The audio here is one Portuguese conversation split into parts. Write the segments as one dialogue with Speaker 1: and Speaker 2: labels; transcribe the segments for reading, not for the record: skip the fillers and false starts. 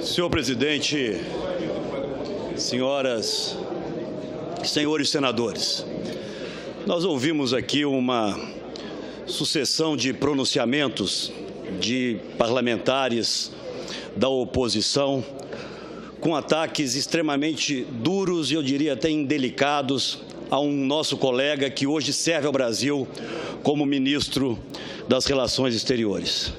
Speaker 1: Senhor presidente, senhoras e senhores senadores, nós ouvimos aqui uma sucessão de pronunciamentos de parlamentares da oposição com ataques extremamente duros e, eu diria, até indelicados a um nosso colega que hoje serve ao Brasil como ministro das Relações Exteriores.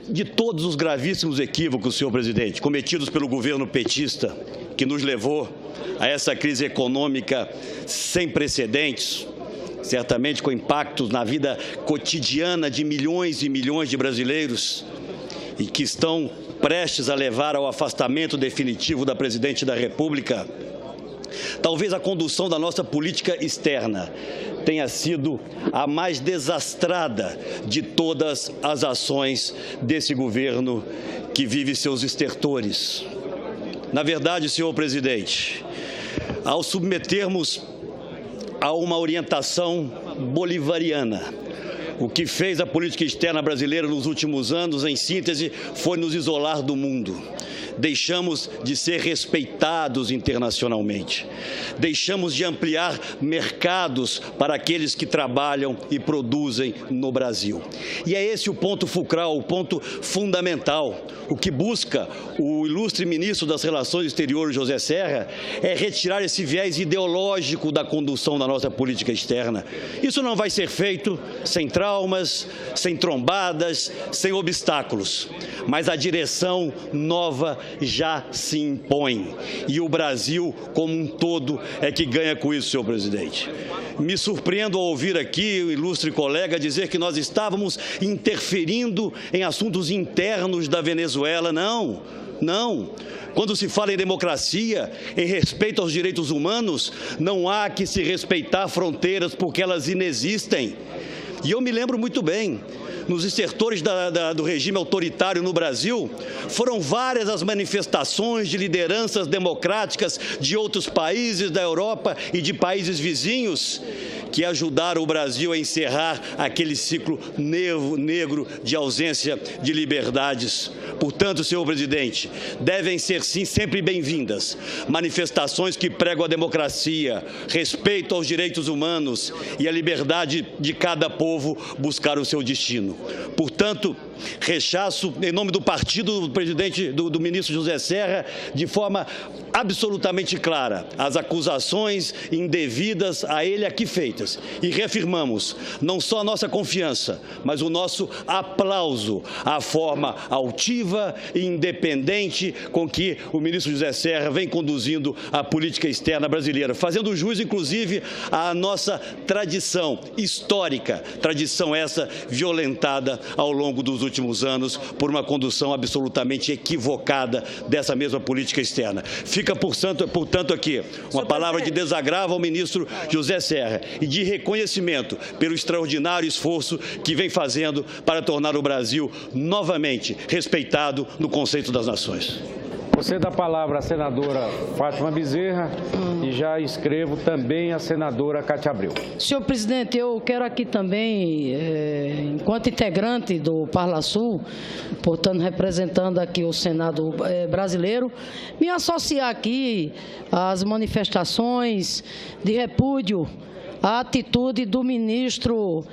Speaker 1: De todos os gravíssimos equívocos, senhor presidente, cometidos pelo governo petista, que nos levou a essa crise econômica sem precedentes, certamente com impactos na vida cotidiana de milhões e milhões de brasileiros e que estão prestes a levar ao afastamento definitivo da presidente da República, talvez a condução da nossa política externa tenha sido a mais desastrada de todas as ações desse governo que vive seus estertores. Na verdade, senhor presidente, ao submetermos a uma orientação bolivariana, o que fez a política externa brasileira nos últimos anos, em síntese, foi nos isolar do mundo. Deixamos de ser respeitados internacionalmente. Deixamos de ampliar mercados para aqueles que trabalham e produzem no Brasil. E é esse o ponto fulcral, o ponto fundamental. O que busca o ilustre ministro das Relações Exteriores, José Serra, é retirar esse viés ideológico da condução da nossa política externa. Isso não vai ser feito sem traumas, sem trombadas, sem obstáculos. Mas a direção nova já se impõe. E o Brasil, como um todo, é que ganha com isso, senhor presidente. Me surpreendo ao ouvir aqui o ilustre colega dizer que nós estávamos interferindo em assuntos internos da Venezuela. Não, não. Quando se fala em democracia, em respeito aos direitos humanos, não há que se respeitar fronteiras porque elas inexistem. E eu me lembro muito bem, nos estertores do regime autoritário no Brasil, foram várias as manifestações de lideranças democráticas de outros países da Europa e de países vizinhos que ajudaram o Brasil a encerrar aquele ciclo negro de ausência de liberdades. Portanto, senhor presidente, devem ser, sim, sempre bem-vindas manifestações que pregam a democracia, respeito aos direitos humanos e a liberdade de cada povo buscar o seu destino. Portanto, rechaço, em nome do partido do presidente, do ministro José Serra, de forma absolutamente clara, as acusações indevidas a ele aqui feitas. E reafirmamos não só a nossa confiança, mas o nosso aplauso à forma altiva e independente com que o ministro José Serra vem conduzindo a política externa brasileira, fazendo jus, inclusive, à nossa tradição histórica, tradição essa violentada ao longo dos últimos anos por uma condução absolutamente equivocada dessa mesma política externa. Fica, portanto, aqui uma palavra de desagravo ao ministro José Serra e de reconhecimento pelo extraordinário esforço que vem fazendo para tornar o Brasil novamente respeitado no conceito das nações.
Speaker 2: Você dá a palavra à senadora Fátima Bezerra e já escrevo também a senadora Cátia Abreu.
Speaker 3: Senhor presidente, eu quero aqui também, enquanto integrante do Parlasul, portanto representando aqui o Senado brasileiro, me associar aqui às manifestações de repúdio à atitude do ministro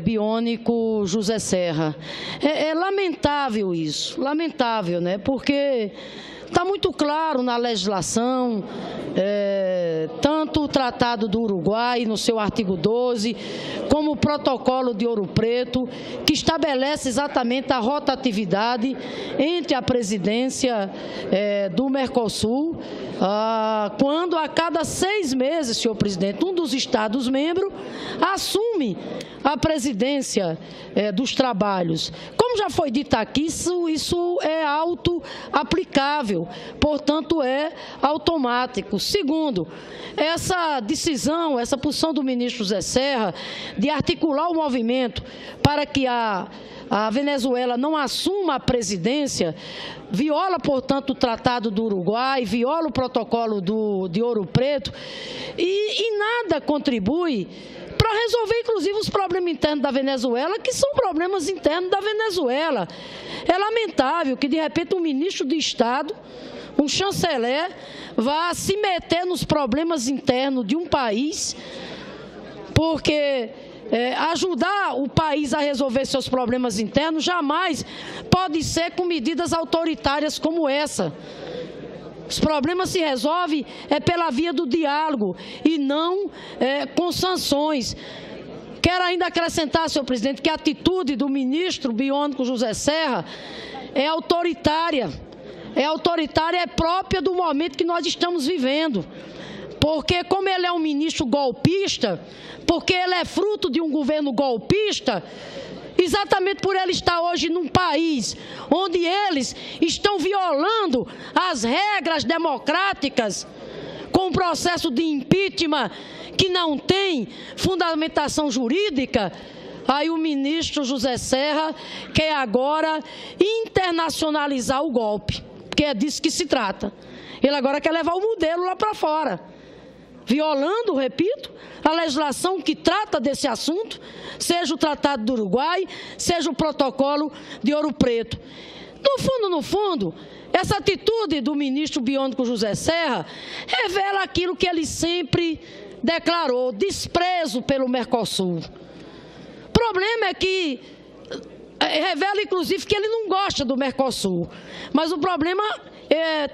Speaker 3: biônico José Serra. É lamentável isso, lamentável, né? Porque está muito claro na legislação, tanto o Tratado do Uruguai, no seu artigo 12, como o Protocolo de Ouro Preto, que estabelece exatamente a rotatividade entre a presidência do Mercosul, quando a cada 6 meses, senhor presidente, um dos Estados-membros assume a presidência dos trabalhos. Como já foi dito aqui, isso é auto-aplicável, portanto é automático. Segundo, essa decisão, essa posição do ministro José Serra de articular o movimento para que a Venezuela não assuma a presidência, viola, portanto, o Tratado do Uruguai, viola o Protocolo de Ouro Preto e nada contribui para resolver, inclusive, os problemas internos da Venezuela, que são problemas internos da Venezuela. É lamentável que, de repente, um ministro de Estado, um chanceler, vá se meter nos problemas internos de um país, porque ajudar o país a resolver seus problemas internos jamais pode ser com medidas autoritárias como essa. Os problemas se resolvem pela via do diálogo e não com sanções. Quero ainda acrescentar, senhor presidente, que a atitude do ministro biônico José Serra é autoritária. É própria do momento que nós estamos vivendo. Porque como ele é um ministro golpista, porque ele é fruto de um governo golpista, exatamente por ele estar hoje num país onde eles estão violando as regras democráticas, com um processo de impeachment que não tem fundamentação jurídica, aí o ministro José Serra quer agora internacionalizar o golpe, porque é disso que se trata. Ele agora quer levar o modelo lá para fora, violando, repito, a legislação que trata desse assunto, seja o Tratado do Uruguai, seja o Protocolo de Ouro Preto. No fundo, essa atitude do ministro biônico José Serra revela aquilo que ele sempre declarou, desprezo pelo Mercosul. O problema é que revela, inclusive, que ele não gosta do Mercosul, mas o problema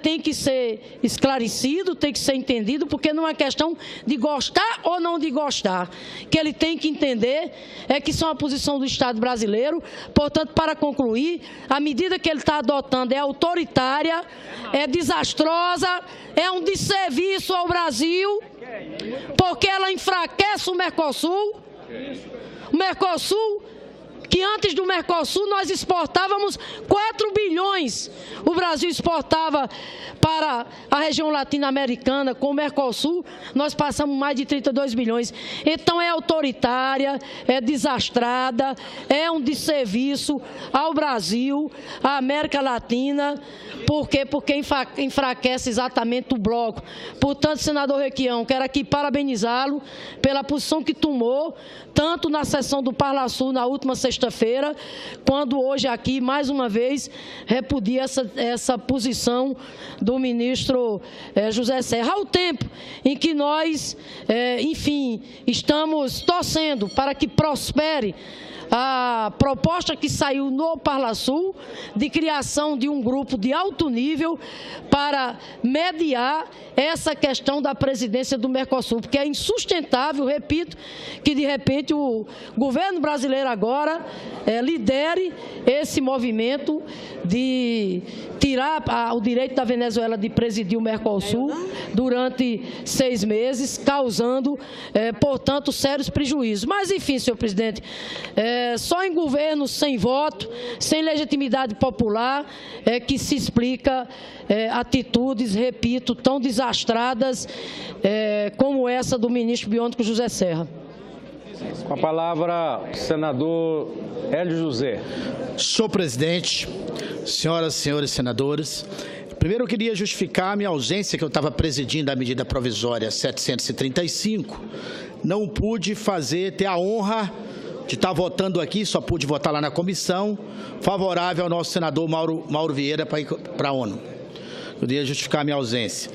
Speaker 3: tem que ser esclarecido, tem que ser entendido, porque não é questão de gostar ou não de gostar. O que ele tem que entender é que isso é uma posição do Estado brasileiro. Portanto, para concluir, a medida que ele está adotando é autoritária, é desastrosa, é um desserviço ao Brasil, porque ela enfraquece o Mercosul. O Mercosul, que antes do Mercosul nós exportávamos 4 bilhões. O Brasil exportava para a região latino-americana. Com o Mercosul, nós passamos mais de 32 bilhões. Então é autoritária, é desastrada, é um desserviço ao Brasil, à América Latina. Por quê? Porque enfraquece exatamente o bloco. Portanto, senador Requião, quero aqui parabenizá-lo pela posição que tomou, tanto na sessão do Parlasul na última sexta-feira, quando hoje aqui, mais uma vez, repudia essa posição do ministro José Serra. Ao tempo em que nós, enfim, estamos torcendo para que prospere a proposta que saiu no Parlasul de criação de um grupo de alto nível para mediar essa questão da presidência do Mercosul, porque é insustentável, repito, que de repente o governo brasileiro agora lidere esse movimento de tirar o direito da Venezuela de presidir o Mercosul durante 6 meses, causando, portanto, sérios prejuízos. Mas, enfim, senhor presidente, só em governos sem voto, sem legitimidade popular, é que se explica atitudes, repito, tão desastradas como essa do ministro biônico José Serra.
Speaker 2: Com a palavra, o senador Hélio José.
Speaker 4: Senhor presidente, senhoras e senhores senadores, primeiro eu queria justificar a minha ausência, que eu estava presidindo a medida provisória 735. Não pude ter a honra de estar votando aqui, só pude votar lá na comissão, favorável ao nosso senador Mauro Vieira para a ONU. Eu queria justificar a minha ausência.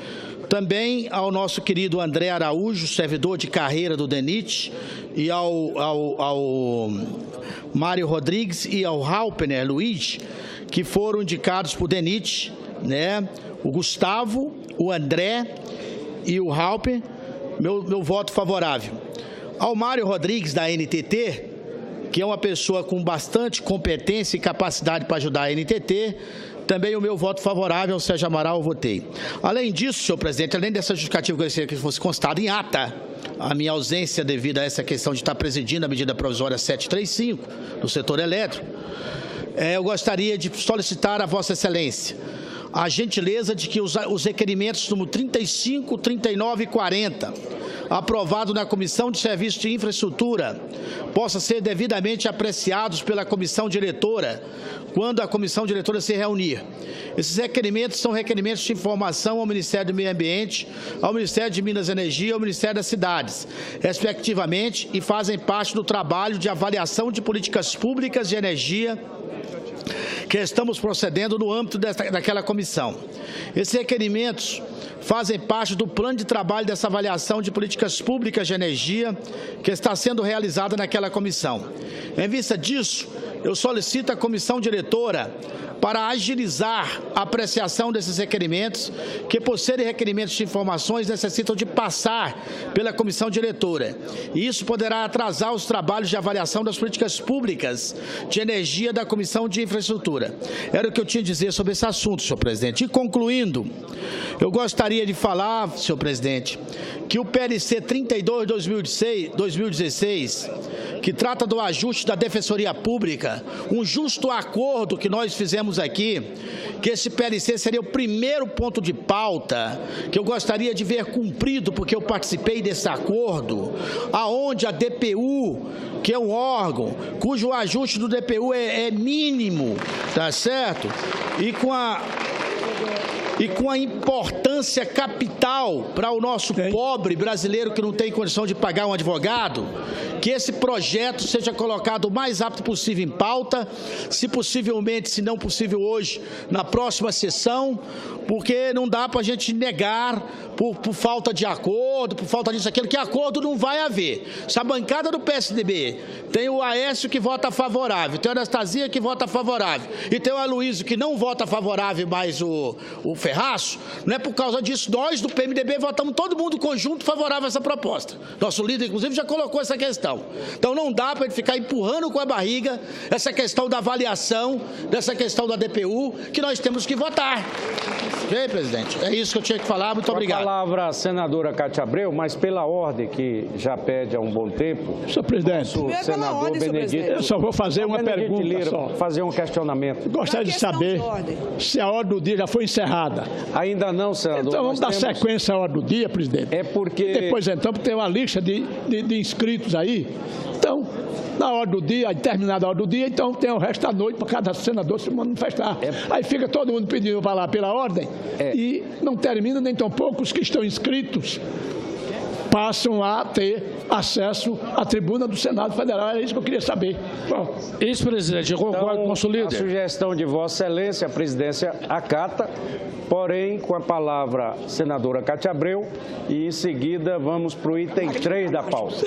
Speaker 4: Também ao nosso querido André Araújo, servidor de carreira do DENIT, e ao Mário Rodrigues e ao Halpener Luiz, que foram indicados por DENIT, né? O Gustavo, o André e o Halper, meu voto favorável. Ao Mário Rodrigues, da NTT, que é uma pessoa com bastante competência e capacidade para ajudar a NTT, também o meu voto favorável ao Sérgio Amaral, eu votei. Além disso, senhor presidente, além dessa justificativa que eu gostaria que fosse constada em ata, a minha ausência devido a essa questão de estar presidindo a medida provisória 735 no setor elétrico, eu gostaria de solicitar a Vossa Excelência a gentileza de que os requerimentos número 35, 39 e 40 aprovado na Comissão de Serviços de Infraestrutura possam ser devidamente apreciados pela comissão diretora, quando a comissão diretora se reunir. Esses requerimentos são requerimentos de informação ao Ministério do Meio Ambiente, ao Ministério de Minas e Energia e ao Ministério das Cidades, respectivamente, e fazem parte do trabalho de avaliação de políticas públicas de energia que estamos procedendo no âmbito daquela comissão. Esses requerimentos fazem parte do plano de trabalho dessa avaliação de políticas públicas de energia que está sendo realizada naquela comissão. Em vista disso, eu solicito à comissão diretora para agilizar a apreciação desses requerimentos, que, por serem requerimentos de informações, necessitam de passar pela comissão diretora. E isso poderá atrasar os trabalhos de avaliação das políticas públicas de energia da Comissão de Infraestrutura. Era o que eu tinha a dizer sobre esse assunto, senhor presidente. E, concluindo, eu gostaria de falar, senhor presidente, que o PLC 32/2016, que trata do ajuste da Defensoria Pública, um justo acordo que nós fizemos aqui, que esse PLC seria o primeiro ponto de pauta que eu gostaria de ver cumprido, porque eu participei desse acordo, aonde a DPU, que é um órgão cujo ajuste do DPU é mínimo, tá certo? E com a importância capital para o nosso pobre brasileiro que não tem condição de pagar um advogado, que esse projeto seja colocado o mais rápido possível em pauta, se possivelmente, se não possível hoje, na próxima sessão, porque não dá para a gente negar por falta de acordo, por falta disso, aquilo, que acordo não vai haver. Se a bancada do PSDB tem o Aécio que vota favorável, tem a Anastasia que vota favorável, e tem o Aloysio que não vota favorável, mais o Ferraço, não é por causa disso. Nós do PMDB votamos todo mundo conjunto favorável a essa proposta. Nosso líder, inclusive, já colocou essa questão. Então não dá para ele ficar empurrando com a barriga essa questão da avaliação, dessa questão da DPU, que nós temos que votar. Ok, presidente? É isso que eu tinha que falar. Muito obrigado.
Speaker 2: A palavra, a senadora Cátia Abreu, mas pela ordem que já pede há um bom tempo.
Speaker 5: Senhor presidente,
Speaker 2: o senador Benedito.
Speaker 5: Eu só vou fazer uma pergunta.
Speaker 2: Lira, fazer um questionamento.
Speaker 5: Gostaria de saber se a ordem do dia já foi encerrada.
Speaker 2: Ainda não, senador.
Speaker 5: Então vamos dar sequência à ordem do dia, presidente.
Speaker 2: É porque...
Speaker 5: Depois, então, tem uma lista de inscritos aí. Então, na hora do dia, terminada a hora do dia, então tem o resto da noite para cada senador se manifestar. Aí fica todo mundo pedindo para lá pela ordem e não termina nem tão pouco os que estão inscritos passam a ter acesso à tribuna do Senado Federal. É isso que eu queria saber. Bom, isso, presidente, eu concordo com o nosso líder.
Speaker 2: A sugestão de Vossa Excelência, a presidência acata, porém, com a palavra senadora Cátia Abreu, e em seguida vamos para o item 3 da pauta.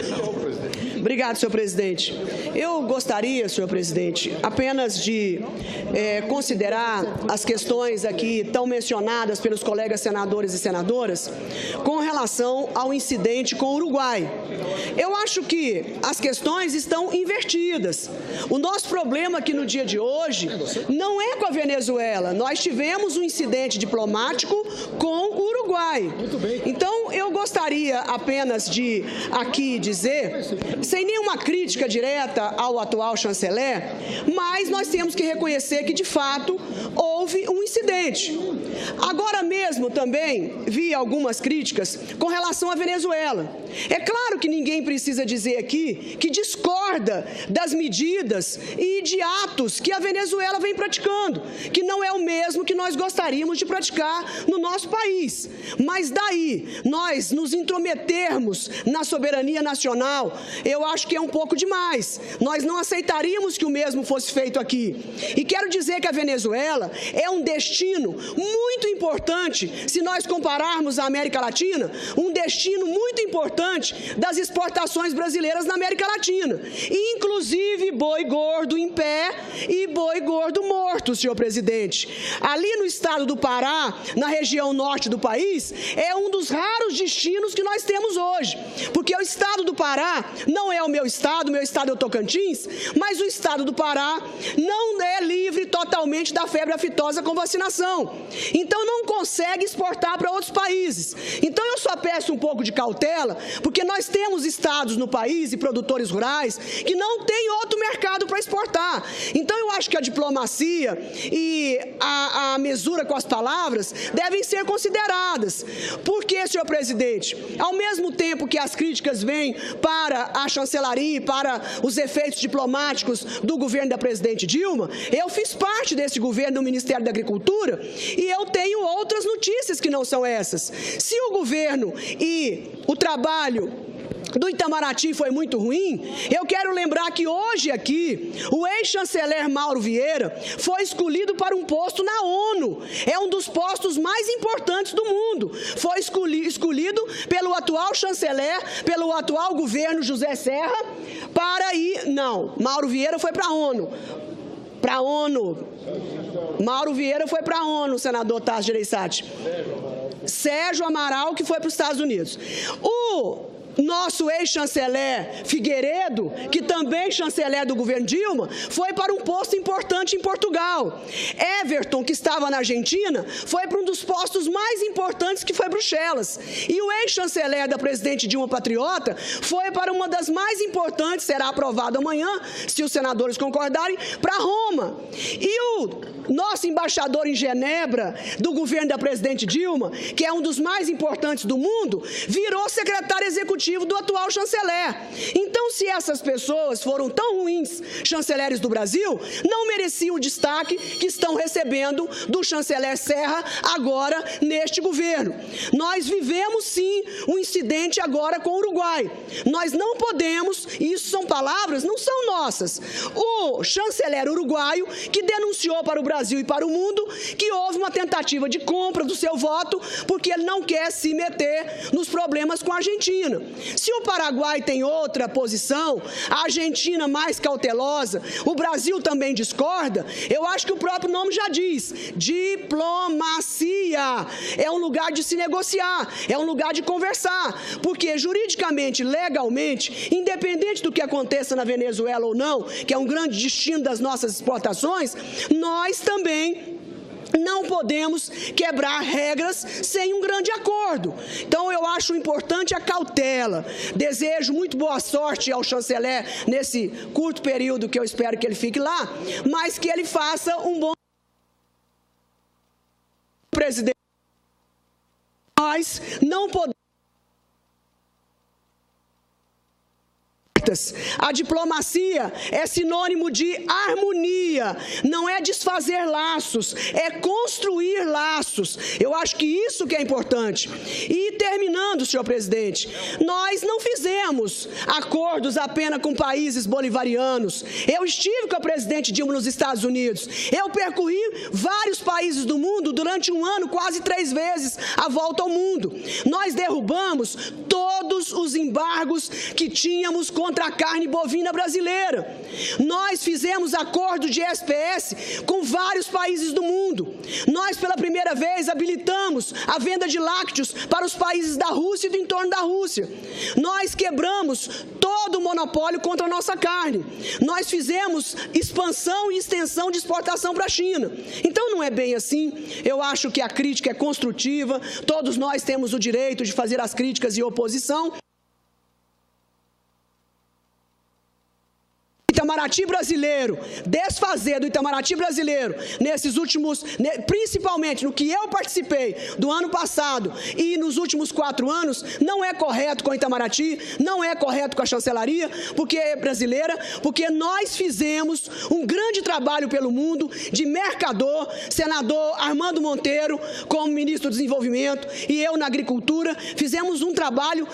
Speaker 6: Obrigado, senhor presidente. Eu gostaria, senhor presidente, apenas de considerar as questões aqui tão mencionadas pelos colegas senadores e senadoras com relação ao incidente com o Uruguai. Eu acho que as questões estão invertidas. O nosso problema aqui no dia de hoje não é com a Venezuela. Nós tivemos um incidente diplomático com o Uruguai. Então, eu gostaria apenas de aqui dizer, sem nenhuma crítica direta ao atual chanceler, mas nós temos que reconhecer que, de fato, houve um incidente. Agora mesmo também vi algumas críticas com relação à Venezuela. É claro que ninguém precisa dizer aqui que discorda das medidas e de atos que a Venezuela vem praticando, que não é o mesmo que nós gostaríamos de praticar no nosso país. Mas daí nós nos intrometermos na soberania nacional, eu acho que é um pouco demais. Nós não aceitaríamos que o mesmo fosse feito aqui. E quero dizer que a Venezuela é um destino muito importante, se nós compararmos a América Latina, um destino muito importante das exportações brasileiras na América Latina, inclusive boi gordo em pé e boi gordo morto, senhor presidente. Ali no estado do Pará, na região norte do país, é um dos raros destinos que nós temos hoje, porque o estado do Pará não é o meu estado é o Tocantins, mas o estado do Pará não é livre totalmente da febre aftosa com vacinação, então não consegue exportar para outros países. Então eu só peço um pouco de cautela cautela, porque nós temos estados no país e produtores rurais que não têm outro mercado para exportar. Então, eu acho que a diplomacia e a mesura com as palavras devem ser consideradas. Por quê, senhor presidente? Ao mesmo tempo que as críticas vêm para a chancelaria e para os efeitos diplomáticos do governo da presidente Dilma, eu fiz parte desse governo no Ministério da Agricultura e eu tenho outras notícias que não são essas. Se o governo e o trabalho do Itamaraty foi muito ruim, eu quero lembrar que hoje aqui, o ex-chanceler Mauro Vieira foi escolhido para um posto na ONU. É um dos postos mais importantes do mundo. Foi escolhido pelo atual chanceler, pelo atual governo José Serra, para ir... Não, Mauro Vieira foi para a ONU. Para a ONU. Mauro Vieira foi para a ONU, senador Tasso Gereissati. Sérgio Amaral, que foi para os Estados Unidos. O nosso ex-chanceler Figueiredo, que também chanceler do governo Dilma, foi para um posto importante em Portugal. Everton, que estava na Argentina, foi para um dos postos mais importantes, que foi Bruxelas. E o ex-chanceler da presidente Dilma Patriota foi para uma das mais importantes, será aprovado amanhã, se os senadores concordarem, para Roma. E o nosso embaixador em Genebra, do governo da presidente Dilma, que é um dos mais importantes do mundo, virou secretário executivo do atual chanceler. Então, se essas pessoas foram tão ruins chanceleres do Brasil, não mereciam o destaque que estão recebendo do chanceler Serra agora neste governo. Nós vivemos, sim, um incidente agora com o Uruguai. Nós não podemos, e isso são palavras, não são nossas, o chanceler uruguaio que denunciou para o Brasil e para o mundo que houve uma tentativa de compra do seu voto porque ele não quer se meter nos problemas com a Argentina. Se o Paraguai tem outra posição, a Argentina mais cautelosa, o Brasil também discorda, eu acho que o próprio nome já diz, diplomacia. É um lugar de se negociar, é um lugar de conversar, porque juridicamente, legalmente, independente do que aconteça na Venezuela ou não, que é um grande destino das nossas exportações, nós também não podemos quebrar regras sem um grande acordo. Então, eu acho importante a cautela. Desejo muito boa sorte ao chanceler nesse curto período que eu espero que ele fique lá, mas que ele faça um bom presidente. Nós não podemos. A diplomacia é sinônimo de harmonia, não é desfazer laços, é construir laços. Eu acho que isso que é importante. E terminando, senhor presidente, nós não fizemos acordos apenas com países bolivarianos. Eu estive com a presidente Dilma nos Estados Unidos. Eu percorri vários países do mundo durante um ano, quase 3 vezes a volta ao mundo. Nós derrubamos todos os embargos que tínhamos contra a carne bovina brasileira. Nós fizemos acordo de SPS com vários países do mundo. Nós, pela primeira vez, habilitamos a venda de lácteos para os países da Rússia e do entorno da Rússia. Nós quebramos todo o monopólio contra a nossa carne. Nós fizemos expansão e extensão de exportação para a China. Então, não é bem assim. Eu acho que a crítica é construtiva. Todos nós temos o direito de fazer as críticas e oposição. Itamaraty brasileiro, desfazer do Itamaraty brasileiro nesses últimos, principalmente no que eu participei do ano passado e nos últimos 4 anos, não é correto com o Itamaraty, não é correto com a chancelaria, porque é brasileira, porque nós fizemos um grande trabalho pelo mundo de mercador, senador Armando Monteiro como ministro do Desenvolvimento e eu na agricultura, fizemos um trabalho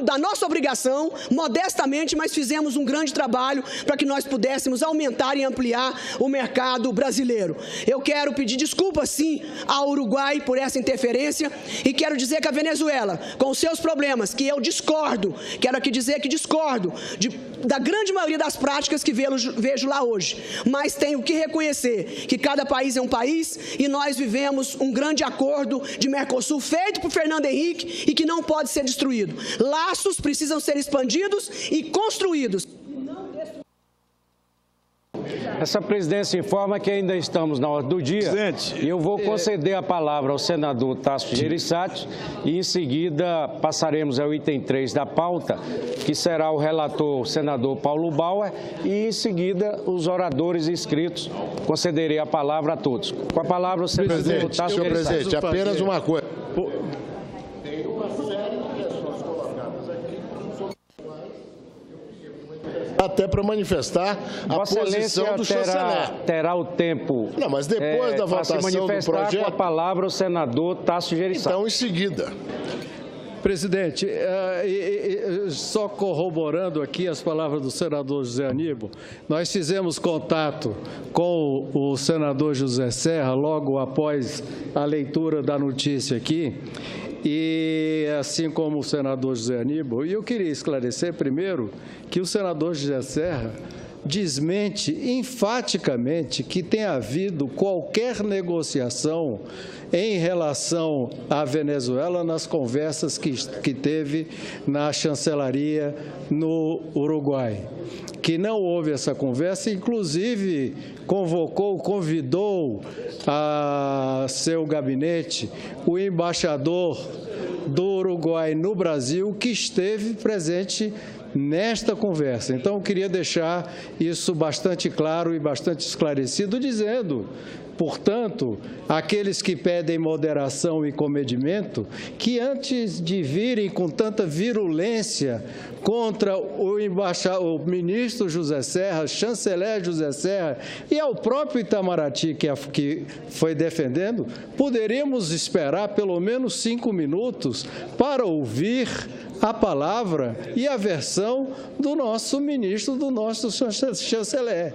Speaker 6: da nossa obrigação, modestamente, mas fizemos um grande trabalho para que nós pudéssemos aumentar e ampliar o mercado brasileiro. Eu quero pedir desculpas, sim, ao Uruguai por essa interferência e quero dizer que a Venezuela, com os seus problemas, que eu discordo, quero aqui dizer que discordo da grande maioria das práticas que vejo lá hoje, mas tenho que reconhecer que cada país é um país e nós vivemos um grande acordo de Mercosul feito por Fernando Henrique e que não pode ser destruído. Laços precisam ser expandidos e construídos.
Speaker 2: Essa presidência informa que ainda estamos na ordem do dia. E eu vou conceder a palavra ao senador Tasso Gereissati e, em seguida, passaremos ao item 3 da pauta, que será o relator, o senador Paulo Bauer, e, em seguida, os oradores inscritos. Concederei a palavra a todos. Com a palavra, o senador Tasso Gereissati.
Speaker 7: Senhor presidente, apenas uma coisa. Até para manifestar a posição do chanceler.
Speaker 2: Terá o tempo.
Speaker 7: Não, mas depois da votação do projeto.
Speaker 2: Com a palavra o senador Tasso Gereissati.
Speaker 7: Então, em seguida.
Speaker 8: Presidente, só corroborando aqui as palavras do senador José Aníbal, nós fizemos contato com o senador José Serra logo após a leitura da notícia aqui, e assim como o senador José Aníbal, e eu queria esclarecer primeiro que o senador José Serra desmente enfaticamente que tenha havido qualquer negociação em relação à Venezuela nas conversas que teve na chancelaria no Uruguai. Que não houve essa conversa, inclusive convidou a seu gabinete o embaixador do Uruguai no Brasil, que esteve presente nesta conversa. Então, eu queria deixar isso bastante claro e bastante esclarecido, dizendo, portanto, aqueles que pedem moderação e comedimento, que antes de virem com tanta virulência contra o ministro José Serra, chanceler José Serra e ao próprio Itamaraty que foi defendendo, poderíamos esperar pelo menos 5 minutos para ouvir a palavra e a versão do nosso ministro, do nosso chanceler.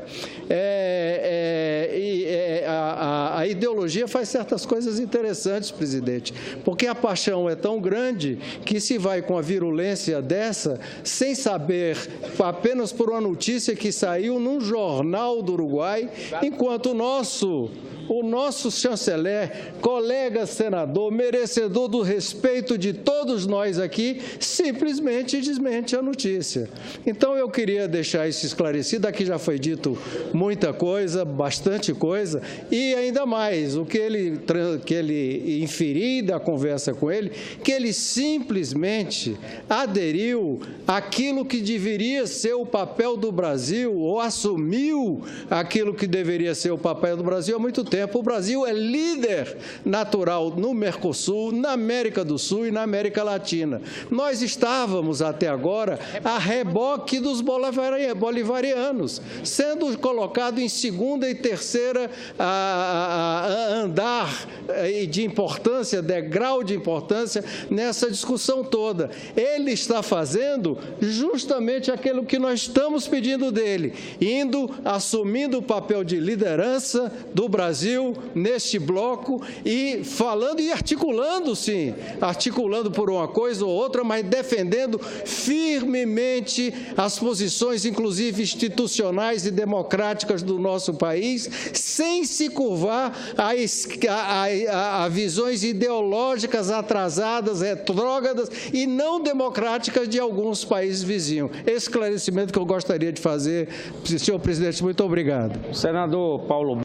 Speaker 8: A ideologia faz certas coisas interessantes, presidente, porque a paixão é tão grande que se vai com a virulência dessa, sem saber, apenas por uma notícia que saiu num jornal do Uruguai, enquanto o nosso chanceler, colega senador, merecedor do respeito de todos nós aqui, simplesmente desmente a notícia. Então, eu queria deixar isso esclarecido. Aqui já foi dito muita coisa, bastante coisa, e ainda mais, o que ele inferi da conversa com ele, que ele simplesmente aderiu àquilo que deveria ser o papel do Brasil, ou assumiu aquilo que deveria ser o papel do Brasil há muito tempo. O Brasil é líder natural no Mercosul, na América do Sul e na América Latina. Nós estávamos até agora a reboque dos bolivarianos, sendo colocado em segunda e terceira andar de importância, degrau de importância nessa discussão toda. Ele está fazendo justamente aquilo que nós estamos pedindo dele, assumindo o papel de liderança do Brasil neste bloco e falando e articulando, sim, articulando por uma coisa ou outra, mas defendendo firmemente as posições, inclusive institucionais e democráticas do nosso país, sem se curvar a visões ideológicas atrasadas, retrógradas e não democráticas de alguns países vizinhos. Esse esclarecimento que eu gostaria de fazer, senhor presidente, muito obrigado.
Speaker 2: Senador Paulo